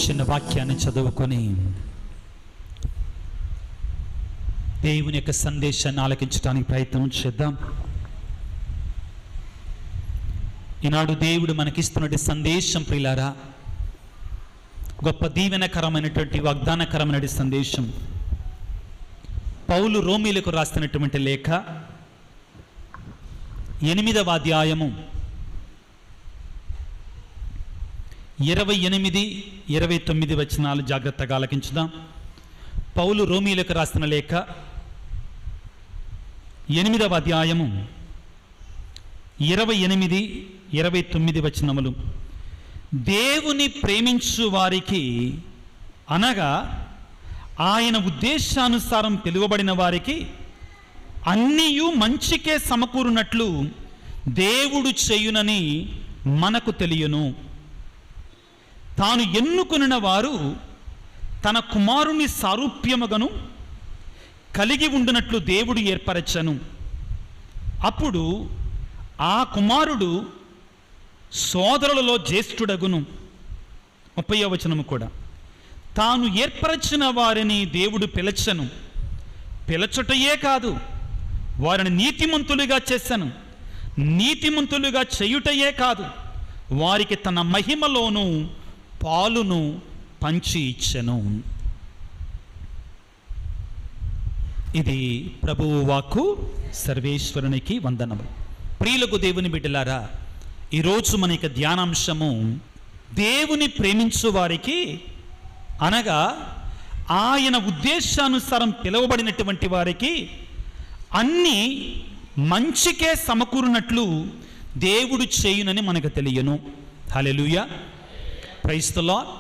చిన్న వాక్యాన్ని చదువుకొని దేవుని యొక్క సందేశాన్ని ఆలకించడానికి ప్రయత్నం చేద్దాం. ఈనాడు దేవుడు మనకిస్తున్నటువంటి సందేశం ప్రియులారా గొప్ప దీవెనకరమైనటువంటి వాగ్దానకరమైనటువంటి సందేశం. పౌలు రోమీలకు రాస్తున్నటువంటి లేఖ 8వ అధ్యాయము 28, 29 వచనాలు జాగ్రత్తగా ఆలకించుదాం. పౌలు రోమీలకు రాస్తున్న లేఖ 8వ అధ్యాయము 28, 29 వచనములు. దేవుని ప్రేమించు వారికి అనగా ఆయన ఉద్దేశానుసారం పిలువబడిన వారికి అన్నీయు మంచికే సమకూరునట్లు దేవుడు చేయునని మనకు తెలియను. తాను ఎన్నుకొనిన వారు తన కుమారుని సారూప్యముగను కలిగి ఉండునట్లు దేవుడు ఏర్పరచను. అప్పుడు ఆ కుమారుడు సోదరులలో జ్యేష్ఠుడగును. 30వ వచనము కూడా, తాను ఏర్పరచిన వారిని దేవుడు పిలచను. పిలచుటయే కాదు, వారిని నీతిమంతులుగా చేశాను. నీతిమంతులుగా చేయుటయే కాదు, వారికి తన మహిమలోను పాలును పంచి ఇచ్చెను. ఇది ప్రభువు వాక్కు. సర్వేశ్వరునికి వందనము. ప్రియులకు దేవుని బిడ్డలారా, ఈరోజు మన యొక్క ధ్యానాంశము దేవుని ప్రేమించు వారికి అనగా ఆయన ఉద్దేశానుసారం పిలువబడినటువంటి వారికి అన్నీ మంచికే సమకూరునట్లు దేవుడు చేయునని మనకు తెలియను. హల్లెలూయా, ప్రైజ్ ది లార్డ్,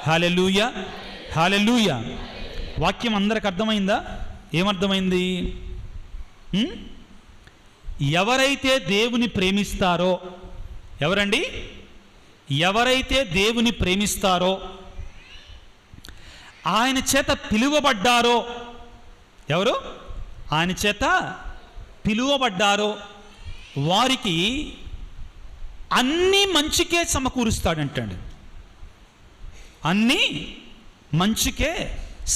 హల్లెలూయా, హల్లెలూయా. వాక్యం అందరికి అర్థమైందా? ఏమర్థమైంది? ఎవరైతే దేవుని ప్రేమిస్తారో, ఎవరండి? ఎవరైతే దేవుని ప్రేమిస్తారో, ఆయన చేత పిలువబడ్డారో, ఎవరు ఆయన చేత పిలువబడ్డారో వారికి అన్నీ మంచికే సమకూరుస్తాడంటండి. అన్నీ మంచికే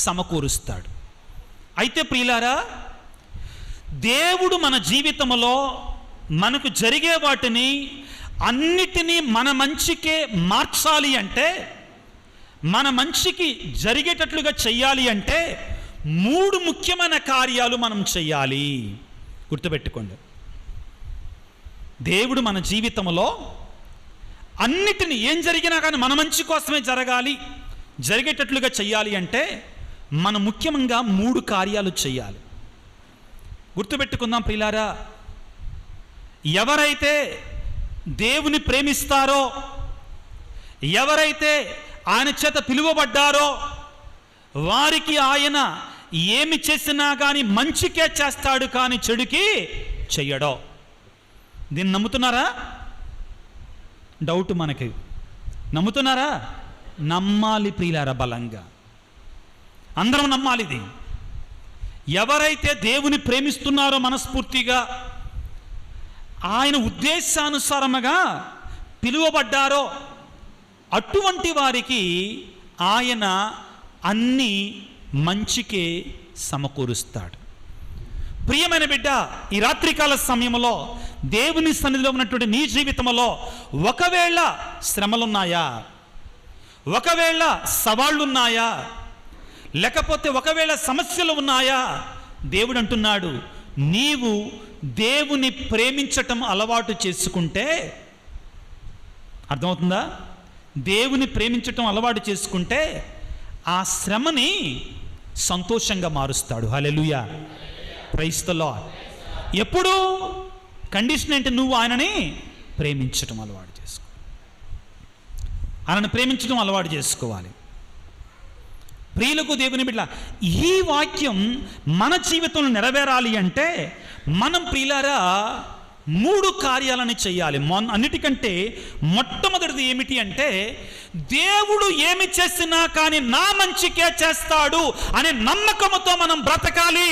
సమకూరుస్తాడు. అయితే ప్రియులారా, దేవుడు మన జీవితంలో మనకు జరిగే వాటిని అన్నిటినీ మన మంచికే మార్చాలి అంటే, మన మంచికి జరిగేటట్లుగా చెయ్యాలి అంటే 3 ముఖ్యమైన కార్యాలు మనం చెయ్యాలి. గుర్తుపెట్టుకోండి, దేవుడు మన జీవితంలో అన్నిటినీ ఏం జరిగినా కానీ మన మంచి కోసమే జరగాలి, జరిగేటట్లుగా చెయ్యాలి అంటే మనం ముఖ్యంగా 3 కార్యాలు చెయ్యాలి. గుర్తుపెట్టుకుందాం ప్రియులారా, ఎవరైతే దేవుని ప్రేమిస్తారో, ఎవరైతే ఆయన చేత పిలువబడ్డారో వారికి ఆయన ఏమి చేసినా కానీ మంచికే చేస్తాడు, కానీ చెడుకి చెయ్యడో. దీన్ని నమ్ముతున్నారా? డౌట్ మనకి. నమ్ముతున్నారా? నమ్మాలి ప్రియులారా, బలంగా అందరం నమ్మాలి. ఇది ఎవరైతే దేవుని ప్రేమిస్తున్నారో మనస్ఫూర్తిగా, ఆయన ఉద్దేశానుసారముగా పిలువబడ్డారో అటువంటి వారికి ఆయన అన్నీ మంచికే సమకూరుస్తాడు. ప్రియమైన బిడ్డ, ఈ రాత్రికాల సమయంలో దేవుని సన్నిధిలో ఉన్నటువంటి నీ జీవితంలో ఒకవేళ శ్రమలున్నాయా, ఒకవేళ సవాళ్ళున్నాయా, లేకపోతే ఒకవేళ సమస్యలు ఉన్నాయా, దేవుడు అంటున్నాడు, నీవు దేవుని ప్రేమించటం అలవాటు చేసుకుంటే, అర్థమవుతుందా? దేవుని ప్రేమించటం అలవాటు చేసుకుంటే ఆ శ్రమని సంతోషంగా మారుస్తాడు. హల్లెలూయా, ప్రైజ్ ది లార్డ్. ఎప్పుడు కండిషన్ ఏంటి? నువ్వు ఆయనని ప్రేమించటం అలవాటు చేసుకో. ఆయనను ప్రేమించడం అలవాటు చేసుకోవాలి. ప్రియులకు దేవుని బిడ్డ, ఈ వాక్యం మన జీవితంలో నెరవేరాలి అంటే మనం ప్రియులారా 3 కార్యాలని చెయ్యాలి. అన్నిటికంటే మొట్టమొదటిది ఏమిటి అంటే, దేవుడు ఏమి చేసినా కానీ నా మంచికే చేస్తాడు అనే నమ్మకంతో మనం బ్రతకాలి.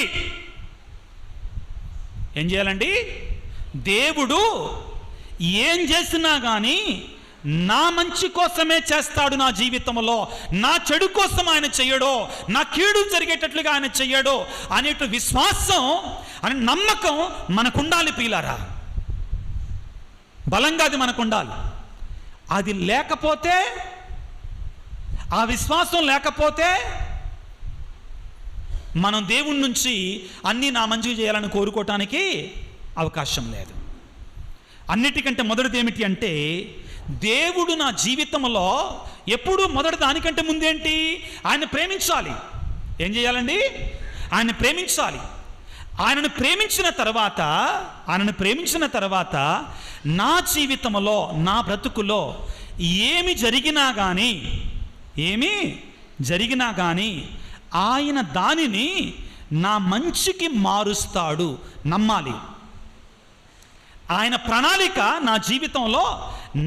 ఏం చేయాలండి? దేవుడు ఏం చేసినా కానీ నా మంచి కోసమే చేస్తాడు నా జీవితంలో, నా చెడు కోసం ఆయన చెయ్యడో, నా కీడు జరిగేటట్లుగా ఆయన చెయ్యడో అనేటు విశ్వాసం అనే నమ్మకం మనకుండాలి ప్రియులారా. బలంగా అది మనకుండాలి. అది లేకపోతే, ఆ విశ్వాసం లేకపోతే మనం దేవుడి నుంచి అన్నీ నా మంచిగా చేయాలని కోరుకోవటానికి అవకాశం లేదు. అన్నిటికంటే మొదటిది ఏమిటి అంటే, దేవుడు నా జీవితంలో ఎప్పుడూ మొదటి దానికంటే ముందేంటి, ఆయన ప్రేమించాలి. ఏం చేయాలండి? ఆయన ప్రేమించాలి. ఆయనను ప్రేమించిన తర్వాత నా జీవితంలో, నా బ్రతుకులో ఏమి జరిగినా కానీ ఆయన దానిని నా మంచికి మారుస్తాడు నమ్మాలి. ఆయన ప్రణాళిక నా జీవితంలో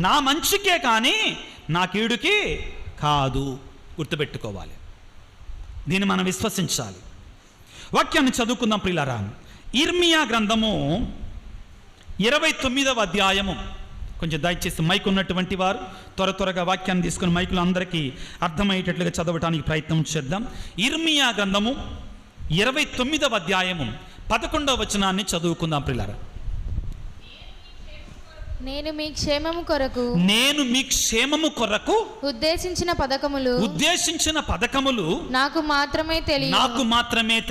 నా మంచికే కానీ నా కీడుకి కాదు. గుర్తుపెట్టుకోవాలి. దీన్ని మనం విశ్వసించాలి. వాక్యాన్ని చదువుకుందాం ప్రియులారా. ఇర్మియా గ్రంథము 29వ అధ్యాయము. కొంచెం దయచేసి మైక్ ఉన్నటువంటి వారు త్వరగా వాక్యాన్ని తీసుకుని మైకులు అందరికీ అర్థమయ్యేటట్లుగా చదవటానికి ప్రయత్నం చేద్దాం. ఇర్మియా గ్రంథము 29వ అధ్యాయము 11వ వచనాన్ని చదువుకుందాం ప్రియులారా. నేను మీ క్షేమము కొరకు ఉద్దేశించిన పథకములు నాకు మాత్రమే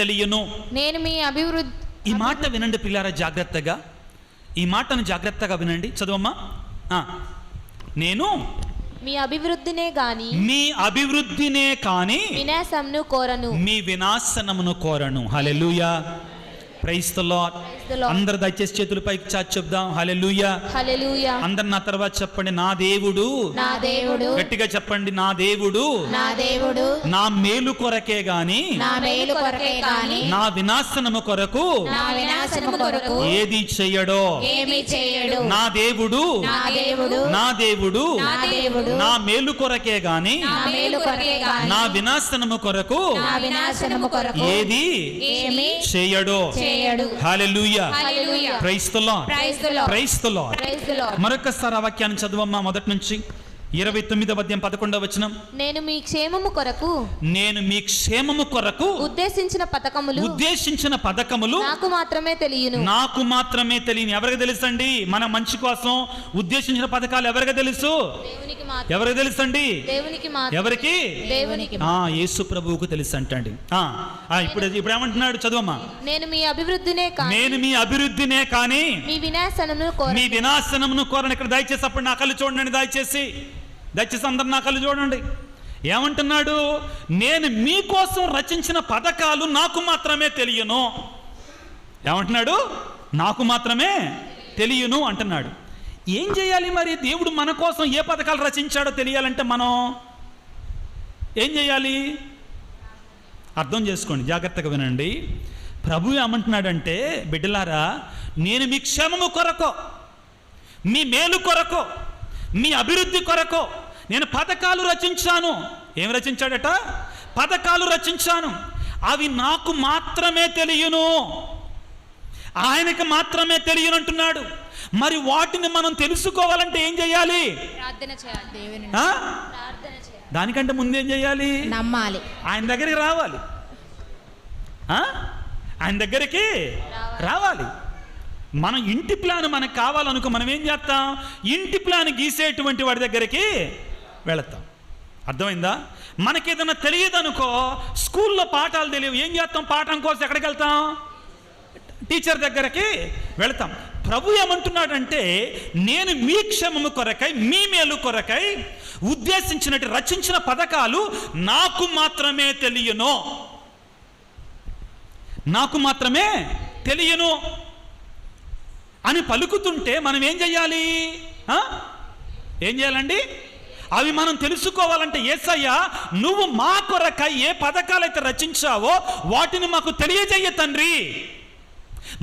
తెలియను. నేను మీ అభివృద్ధి. ఈ మాట వినండి పిల్లారా, జాగ్రత్తగా. ఈ మాటను జాగ్రత్తగా వినండి. చదవమ్మా. నేను మీ అభివృద్ధినే కాని మీ వినాశనమును కోరను. హల్లెలూయా. Praise the Lord. అందరు దయచేసి చేతులు పైకి చాచి చెప్దాం. హల్లెలూయా. హల్లెలూయా. అందరు నా తర్వాత చెప్పండి, నా దేవుడు. గట్టిగా చెప్పండి, నా దేవుడు నా మేలు కొరకే గాని నా వినాశనము కొరకు ఏది చెయ్యడో. నా దేవుడు నా మేలు కొరకే గాని నా వినాశనము కొరకు ఏది చేయడో. Hallelujah. Praise the Lord. Praise the Lord. మరొకసారి ఆ వాక్యాన్ని చదవమ్మా మొదటి నుంచి. 29వ అధ్యాయం 11వ వచనం. నేను మీ క్షేమము కొరకు ఉద్దేశించిన పథకములు నాకు మాత్రమే తెలియను. ఎవరికి తెలుసండి? మన మంచి కోసం ఉద్దేశించిన పథకాలు ఎవరికి తెలుసు? ఎవరికి తెలుసండి? ఎవరికి? యేసు ప్రభువుకు తెలుసు అంటండి. ఇప్పుడు ఏమంటున్నాడు? చదవమ్మా. నేను మీ అభివృద్ధినే కానీ మీ వినాశనమును కోరను. ఇక్కడ దయచేసి అప్పుడు నా కళ్ళు చూడండి. దయచేసి అందరు నా కళ్ళు చూడండి. ఏమంటున్నాడు? నేను మీకోసం రచించిన పథకాలు నాకు మాత్రమే తెలియను. ఏమంటున్నాడు? నాకు మాత్రమే తెలియను అంటున్నాడు. ఏం చేయాలి మరి? దేవుడు మన కోసం ఏ పథకాలు రచించాడో తెలియాలంటే మనం ఏం చేయాలి? అర్థం చేసుకోండి, జాగ్రత్తగా వినండి. ప్రభు ఏమంటున్నాడంటే, బిడ్డలారా, నేను మీ క్షేమము కొరకు, మీ మేలు కొరకు, మీ అభివృద్ధి కొరకు నేను పథకాలు రచించాను. ఏం రచించాడట? పథకాలు రచించాను. అవి నాకు మాత్రమే తెలియను, ఆయనకు మాత్రమే తెలియను అంటున్నాడు. మరి వాటిని మనం తెలుసుకోవాలంటే ఏం చేయాలి? దానికంటే ముందేం చేయాలి? నమ్మాలి. ఆయన దగ్గరికి రావాలి. ఆయన దగ్గరికి రావాలి. మనం ఇంటి ప్లాన్ మనకు కావాలనుకో మనం ఏం చేస్తాం? ఇంటి ప్లాన్ గీసేటువంటి వాడి దగ్గరికి వెళతాం. అర్థమైందా? మనకేదైనా తెలియదు అనుకో, స్కూల్లో పాఠాలు తెలియవు, ఏం చేస్తాం? పాఠం కోసం ఎక్కడికి వెళ్తాం? టీచర్ దగ్గరికి వెళతాం. ప్రభు ఏమంటున్నాడంటే, నేను మీ క్షేమము కొరకై, మీ మేలు కొరకై ఉద్దేశించినట్టు రచించిన పథకాలు నాకు మాత్రమే తెలియను. నాకు మాత్రమే తెలియను అని పలుకుతుంటే మనం ఏం చేయాలి? ఏం చేయాలండి? అవి మనం తెలుసుకోవాలంటే, యేసయ్య నువ్వు మా కొరకై ఏ పథకాలైతే రచించావో వాటిని మాకు తెలియజేయ తండ్రి,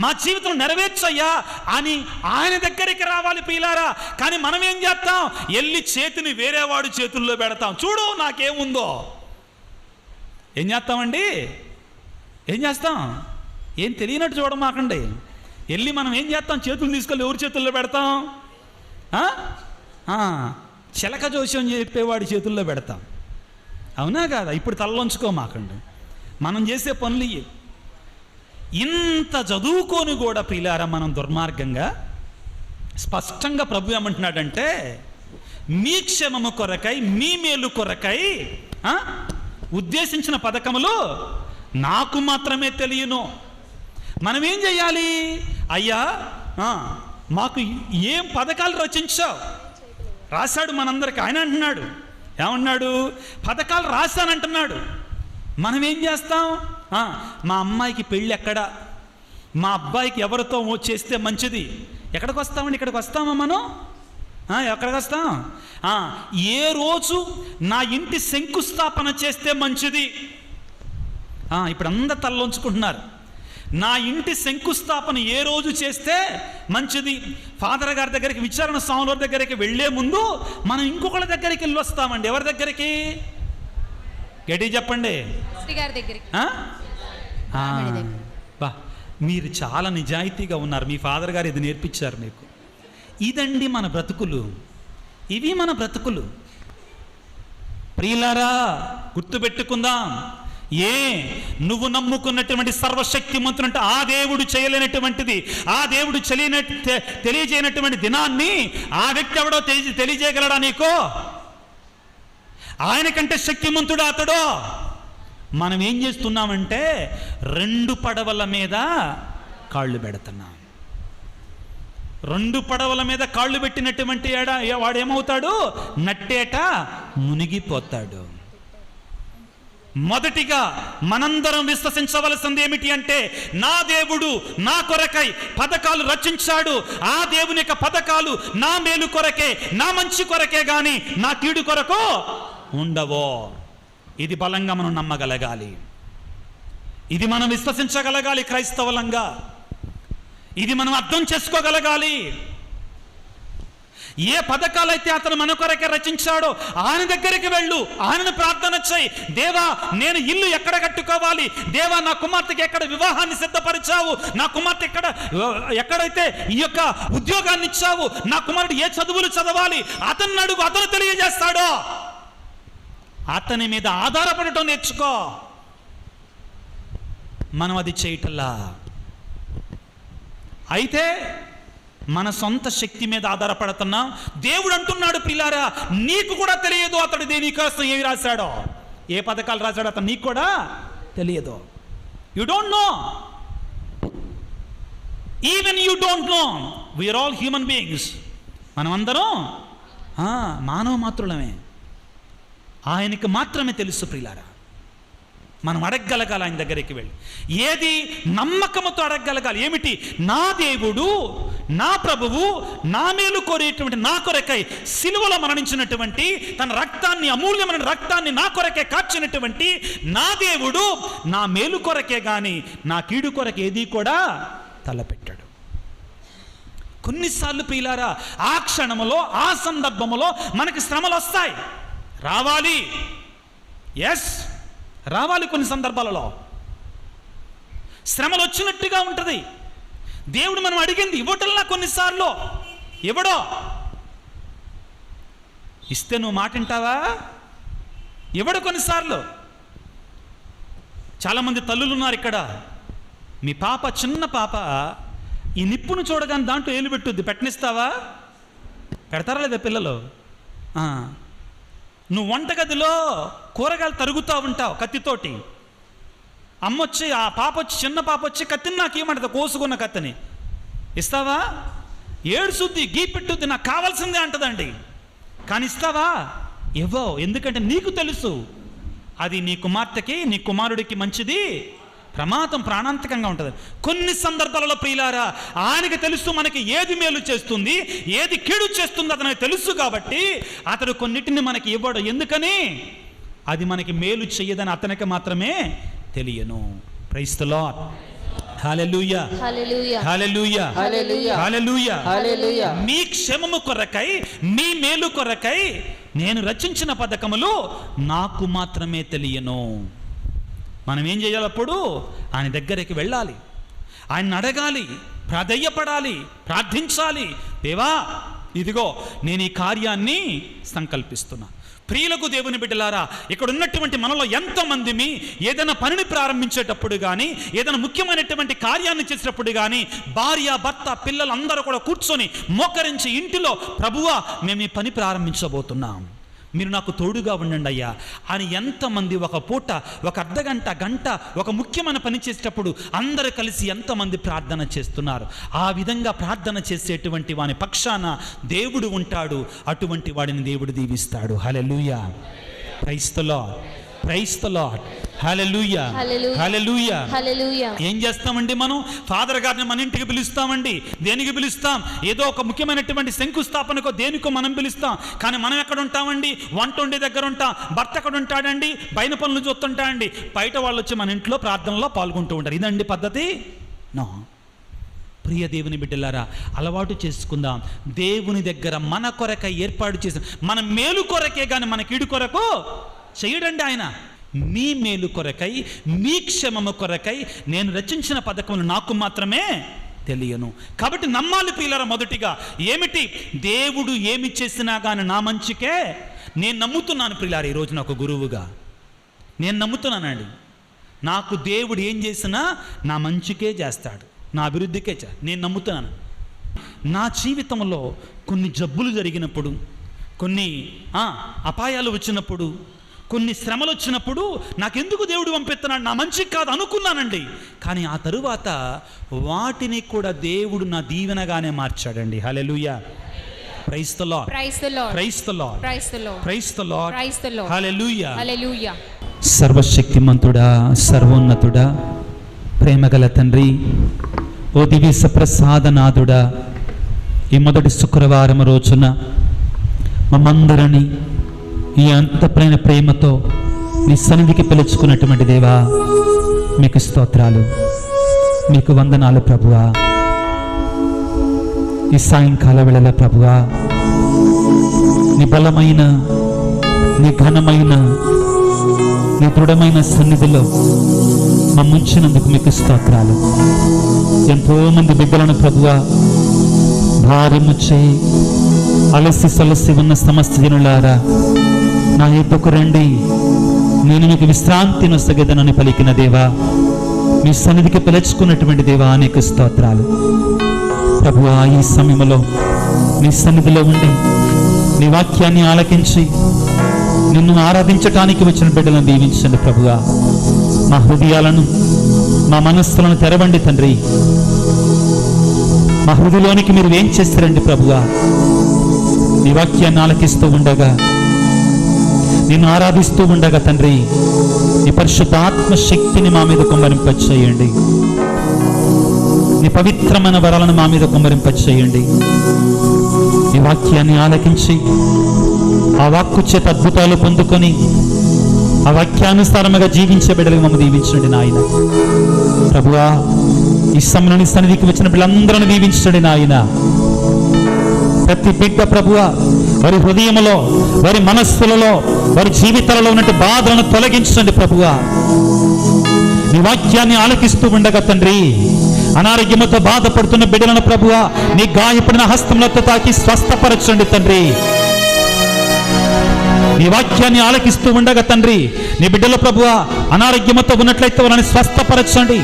మా జీవితం నెరవేర్చయ్యా అని ఆయన దగ్గరికి రావాలి ప్రియులారా. కానీ మనం ఏం చేస్తాం? వెళ్ళి చేతిని వేరేవాడు చేతుల్లో పెడతాం. చూడు నాకేముందో. ఏం చేస్తామండి? ఏం చేస్తాం? ఏం తెలియనట్టు చూడమాకండి. వెళ్ళి మనం ఏం చేస్తాం? చేతులు తీసుకెళ్ళి ఎవరి చేతుల్లో పెడతాం? చిలక జోస్యం చెప్పేవాడి చేతుల్లో పెడతాం. అవునా కాదా? ఇప్పుడు తలలోంచుకోమాకండి. మనం చేసే పనులు ఇవి. ఇంత చదువుకొని కూడా ప్రియులారా మనం దుర్మార్గంగా, స్పష్టంగా ప్రభు ఏమంటున్నాడంటే, మీ క్షేమము కొరకై, మీ మేలు కొరకై ఉద్దేశించిన పథకములు నాకు మాత్రమే తెలియను. మనం ఏం చెయ్యాలి? అయ్యా మాకు ఏం పథకాలు రచించావు? రాశాడు మనందరికి. ఆయన అంటున్నాడు, ఏమన్నాడు? పథకాలు రాశానంటున్నాడు. మనం ఏం చేస్తాం? మా అమ్మాయికి పెళ్ళి ఎక్కడ, మా అబ్బాయికి ఎవరితో చేస్తే మంచిది. ఎక్కడికి వస్తామండి? ఇక్కడికి వస్తామా మనం? ఎక్కడికి వస్తాం? ఏ రోజు నా ఇంటి శంకుస్థాపన చేస్తే మంచిది. ఇప్పుడు అందరు తలలోంచుకుంటున్నారు. నా ఇంటి శంకుస్థాపన ఏ రోజు చేస్తే మంచిది? ఫాదర్ గారి దగ్గరికి, విచారణ స్వాముల దగ్గరికి వెళ్ళే ముందు మనం ఇంకొకళ్ళ దగ్గరికి వెళ్ళి వస్తామండి. ఎవరి దగ్గరికి? గట్టి చెప్పండి. బా, మీరు చాలా నిజాయితీగా ఉన్నారు. మీ ఫాదర్ గారు ఇది నేర్పించారు మీకు. ఇదండి మన బ్రతుకులు. ఇవి మన బ్రతుకులు. ప్రియులారా, గుర్తుపెట్టుకుందాం. నువ్వు నమ్ముకున్నటువంటి సర్వశక్తిమంతుడంటే ఆ దేవుడు చేయలేనటువంటిది, ఆ దేవుడు తెలియజేయనటువంటి దినాన్ని ఆ వ్యక్తి ఎవడో తెలియజేయగలడా నీకో? ఆయన కంటే శక్తిమంతుడు అతడో. మనం ఏం చేస్తున్నామంటే 2 పడవల మీద కాళ్ళు పెడుతున్నాం. 2 పడవల మీద కాళ్ళు పెట్టినటువంటి వాడేమవుతాడు? నట్టేట మునిగిపోతాడు. మొదటిగా మనందరం విశ్వసించవలసింది ఏమిటి అంటే, నా దేవుడు నా కొరకై పథకాలు రచించాడు. ఆ దేవుని యొక్క పథకాలు నా మేలు కొరకే, నా మంచి కొరకే గాని నా కీడు కొరకు ఉండవో. ఇది బలంగా మనం నమ్మగలగాలి. ఇది మనం విశ్వసించగలగాలి. క్రైస్తవులంగా ఇది మనం అర్థం చేసుకోగలగాలి. ఏ పథకాలైతే అతను మన కొరకే రచించాడో ఆయన దగ్గరికి వెళ్ళు, ఆయనను ప్రార్థన చేయి. దేవా, నేను ఇల్లు ఎక్కడ కట్టుకోవాలి? దేవా, నా కుమార్తెకి ఎక్కడ వివాహాన్ని సిద్ధపరిచావు? నా కుమార్తె ఎక్కడైతే ఈ యొక్క ఉద్యోగాన్ని ఇచ్చావు? నా కుమారుడు ఏ చదువులు చదవాలి? అతన్ని అడుగు, అతను తెలియజేస్తాడో. అతని మీద ఆధారపడటం నేర్చుకో. మనం అది చేయటల్లా. అయితే మన సొంత శక్తి మీద ఆధారపడుతున్నాం. దేవుడు అంటున్నాడు, ప్రియులారా, నీకు కూడా తెలియదు అతడు దేనికోసం ఏమి రాశాడో, ఏ పథకాలు రాశాడో అతను నీకు కూడా తెలియదు. You don't know. Even you don't know. We are all human beings. మనమందరం మానవ మాత్రులమే. ఆయనకి మాత్రమే తెలుసు ప్రియులారా. మనం అడగగలగాలి ఆయన దగ్గరికి వెళ్ళి. ఏది? నమ్మకముతో అడగగలగాలి. ఏమిటి? నా దేవుడు, నా ప్రభువు నా మేలు కోరేటువంటి, నా కొరకై సిలువలో మరణించినటువంటి, తన రక్తాన్ని, అమూల్యమైన రక్తాన్ని నా కొరకే కార్చినటువంటి నా దేవుడు నా మేలు కొరకే గాని నా కీడు కొరకే ఏది కూడా తలపెట్టాడు. కొన్నిసార్లు ప్రియులారా, ఆ క్షణములో, ఆ సందర్భములో మనకి శ్రమలు వస్తాయి. రావాలి. ఎస్, రావాలి. కొన్ని సందర్భాలలో శ్రమలు వచ్చినట్టుగా ఉంటుంది. దేవుడు మనం అడిగింది ఇవ్వటంలా కొన్నిసార్లు ఇవ్వడో. ఇస్తే నువ్వు మాట వింటావా? ఇవ్వడు కొన్నిసార్లు. చాలామంది తల్లులు ఉన్నారు ఇక్కడ. మీ పాప, చిన్న పాప ఈ నిప్పును చూడగానే దాంట్లో ఏలు పెట్టుద్ది. పెట్టనిస్తావా? పెడతారా లేదా పిల్లలు? నువ్వు వంటగదిలో కూరగాయలు తరుగుతూ ఉంటావు కత్తితోటి. అమ్మొచ్చి, ఆ పాప వచ్చి, చిన్న పాప వచ్చి, కత్తిని నాకు ఏమంటుంది, కోసుకున్న కత్తిని ఇస్తావా? ఏడుసుద్ది, గీ పెట్టుద్ది, నాకు కావాల్సిందే అంటదండి. కానీ ఇస్తావా? ఇవ్వవు. ఎందుకంటే నీకు తెలుసు అది నీ కుమార్తెకి, నీ కుమారుడికి మంచిది, ప్రమాదం, ప్రాణాంతకంగా ఉంటుంది. కొన్ని సందర్భాలలో ప్రియులారా, ఆయనకి తెలుసు మనకి ఏది మేలు చేస్తుంది, ఏది కీడు చేస్తుంది అతనికి తెలుసు. కాబట్టి అతడు కొన్నిటిని మనకి ఇవ్వడు. ఎందుకని? అది మనకి మేలు చెయ్యదని అతనికి మాత్రమే తెలియను. Praise the Lord. Hallelujah, hallelujah, hallelujah, hallelujah, hallelujah. మీ క్షేమము కొరకై, మీ మేలు కొరకై నేను రచించిన పథకములు నాకు మాత్రమే తెలియను. మనం ఏం చేయాలి? అప్పుడు ఆయన దగ్గరికి వెళ్ళాలి, ఆయన అడగాలి, ప్రాధేయపడాలి, ప్రార్థించాలి. దేవా, ఇదిగో నేను ఈ కార్యాన్ని సంకల్పిస్తున్నా. ప్రియులకు దేవుని బిడ్డలారా, ఇక్కడ ఉన్నటువంటి మనలో ఎంతమంది ఏదైనా పనిని ప్రారంభించేటప్పుడు కానీ, ఏదైనా ముఖ్యమైనటువంటి కార్యాన్ని చేసేటప్పుడు కానీ, భార్య భర్త పిల్లలు అందరూ కూడా కూర్చొని మోకరించి ఇంటిలో, ప్రభువా మేము ఈ పని ప్రారంభించబోతున్నాం, మీరు నాకు తోడుగా ఉండండి అయ్యా అని ఎంతమంది ఒక పూట, ఒక అర్ధగంట, గంట ఒక ముఖ్యమైన పని చేసేటప్పుడు అందరూ కలిసి ఎంతమంది ప్రార్థన చేస్తున్నారు. ఆ విధంగా ప్రార్థన చేసేటువంటి వాని పక్షాన దేవుడు ఉంటాడు. అటువంటి వాడిని దేవుడు దీవిస్తాడు. Hallelujah, praise the Lord, praise the Lord, hallelujah, hallelujah, hallelujah. ఏం చేస్తామండి మనం? ఫాదర్ గారిని మన ఇంటికి పిలుస్తామండి. దేనికి పిలుస్తాం? ఏదో ఒక ముఖ్యమైనటువంటి శంకుస్థాపనకో దేనికో మనం పిలుస్తాం. కానీ మనం ఎక్కడ ఉంటామండి? వంట వండే దగ్గర ఉంటాం. భర్త ఎక్కడ ఉంటాడండి? పైన పనులు చూస్తుంటాడండి. బయట వాళ్ళు వచ్చి మన ఇంట్లో ప్రార్థనలో పాల్గొంటూ ఉంటారు. ఇదండి పద్ధతి? నో. ప్రియ దేవుని బిడ్డలారా, అలవాటు చేసుకుందాం. దేవుని దగ్గర మన కొరకై ఏర్పాటు చేసిన, మన మేలు కొరకే కానీ మన కీడు కొరకు చేయడండి ఆయన. మీ మేలు కొరకై, మీ క్షేమము కొరకై నేను రచించిన పథకములు నాకు మాత్రమే తెలియను. కాబట్టి నమ్మాలి ప్రియులారా. మొదటిగా ఏమిటి? దేవుడు ఏమి చేసినా కానీ నా మంచికే. నేను నమ్ముతున్నాను ప్రియులారా, ఈరోజు నాకు గురువుగా నేను నమ్ముతున్నానండి. నాకు దేవుడు ఏం చేసినా నా మంచికే చేస్తాడు, నా అభివృద్ధికే నేను నమ్ముతున్నాను. నా జీవితంలో కొన్ని జబ్బులు జరిగినప్పుడు, కొన్ని అపాయాలు వచ్చినప్పుడు, కొన్ని శ్రమలు వచ్చినప్పుడు నాకెందుకు దేవుడు పంపిస్తున్నాడు, నా మంచికి కాదు అనుకున్నానండి. కానీ ఆ తరువాత వాటిని కూడా దేవుడు నా దీవెనగానే మార్చాడండి. Hallelujah, praise the Lord, praise the Lord, praise the Lord, praise the Lord, praise the Lord, praise the Lord, hallelujah, hallelujah. సర్వశక్తిమంతుడా, సర్వోన్నతుడా, ప్రేమగల తండ్రి, ఓ దివ్య సప్రసాదనాథుడా, ఈ మొదటి శుక్రవారం రోజున మమ్మందరినీ ఈ అంతమైన ప్రేమతో నీ సన్నిధికి పిలుచుకున్నటువంటి దేవా, మీకు స్తోత్రాలు, మీకు వందనాలు ప్రభువా. ఈ సాయంకాల వేళల ప్రభువా, నీ బలమైన, నీ ఘనమైన, నీ దృఢమైన సన్నిధిలో మమ్ముంచినందుకు మీకు స్తోత్రాలు. ఎంతోమంది బిడ్డలను ప్రభువా భారము చేయి అలసి సలసి ఉన్న సమస్త జనులారా, నా యొద్దకు రండి, నేను మీకు విశ్రాంతి నొసగదనని పలికిన దేవా, మీ సన్నిధికి పిలుచుకున్నటువంటి దేవా, నీకు స్తోత్రాలు ప్రభువా. ఈ సమయంలో నీ సన్నిధిలో ఉండి నీ వాక్యాన్ని ఆలకించి నిన్ను ఆరాధించటానికి వచ్చిన బిడ్డలను దీవించండి ప్రభువా. మా హృదయాలను, మా మనస్సులను తెరవండి తండ్రి. మా హృదయంలోనికి మీరు ఏం చేస్తారండి ప్రభువా? నీ వాక్యాన్ని ఆలకిస్తూ ఉండగా, నిన్ను ఆరాధిస్తూ ఉండగా తండ్రి, నీ పరిశుద్ధాత్మ శక్తిని మా మీద కుమ్మరింపచేయండి. నీ పవిత్రమైన వరాలను మా మీద కుమ్మరింపచేయండి. నీ వాక్యాన్ని ఆలకించి ఆ వాక్కు చేత అద్భుతాలు పొందుకొని ఆ వాక్యానుసారముగా జీవించే బిడ్డలకు మమ్మల్ని దీవించండి నాయన ప్రభువా. ఈ సమయంలో సన్నిధికి వచ్చిన బిడ్డలందరినీ దీవించండి నాయన. ప్రతి బిడ్డ ప్రభువా వారి హృదయంలో, వారి మనస్సులలో, వారి జీవితాలలో ఉన్నట్టు బాధలను తొలగించండి ప్రభువా. నీ వాక్యాన్ని ఆలకిస్తూ ఉండగా తండ్రి, అనారోగ్యముతో బాధపడుతున్న బిడ్డలను ప్రభువా నీ గాయపడిన హస్తములతో తాకి స్వస్థపరచండి తండ్రి. నీ వాక్యాన్ని ఆలకిస్తూ ఉండగా తండ్రి, నీ బిడ్డల ప్రభువా అనారోగ్యముతో ఉన్నట్లయితే వాళ్ళని స్వస్థపరచండి.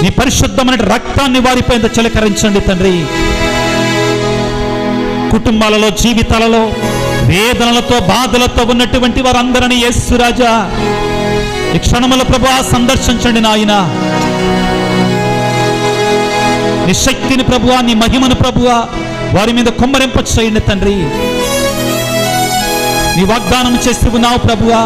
నీ పరిశుద్ధమైన రక్తాన్ని వారిపై చిలకరించండి తండ్రి. కుటుంబాలలో, జీవితాలలో వేదనలతో, బాధలతో ఉన్నటువంటి వారందరినీ యేసు రాజా ఈ క్షణముల ప్రభువా సందర్శించండి నాయన. నీ శక్తిని ప్రభువా, నీ మహిమను ప్రభువా వారి మీద కుమ్మరింప చేయండి తండ్రి. నీ వాగ్దానం చేసి ఉన్నావు ప్రభువా,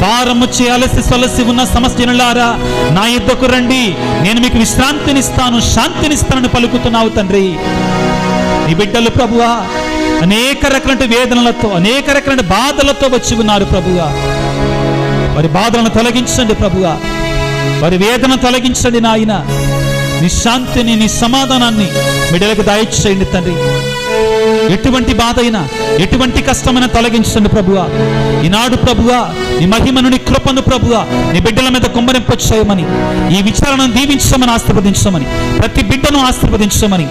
భారము చేయాలసి సొలసి ఉన్న సమస్త జనులారా నా యొద్దకు రండి, నేను మీకు విశ్రాంతినిస్తాను, శాంతినిస్తానని పలుకుతున్నావు తండ్రి. నీ బిడ్డలు ప్రభువా అనేక రకాల వేదనలతో, అనేక రకాల బాధలతో వచ్చి ఉన్నారు ప్రభువా. వారి బాధలను తొలగించండి ప్రభువా, వారి వేదన తొలగించండి నాయన. నీ శాంతిని, నీ సమాధానాన్ని బిడ్డలకు దయచేయండి తండ్రి. ఎటువంటి బాధ అయినా, ఎటువంటి కష్టమైనా తొలగించండి ప్రభువా. ఈనాడు ప్రభువా, నీ మహిమను, నీ కృపను ప్రభువా నీ బిడ్డల మీద కుమ్మరింప చేయమని, ఈ విచారణను దీవించమని, ఆశీర్వదించమని, ప్రతి బిడ్డను ఆశీర్వదించమని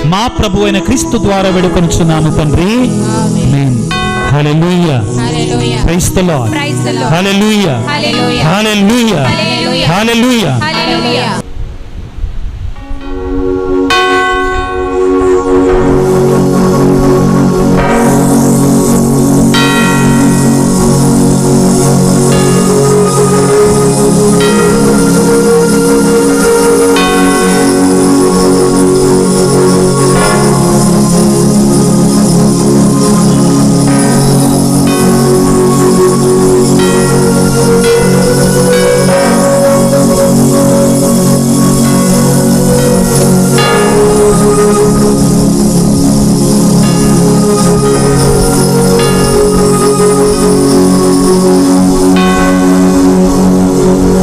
మా ప్రభు అయిన క్రీస్తు ద్వారా వేడుకొనుచున్నాము తండ్రి. Amen. Hallelujah. Praise the Lord. Hallelujah. Hallelujah. Hallelujah.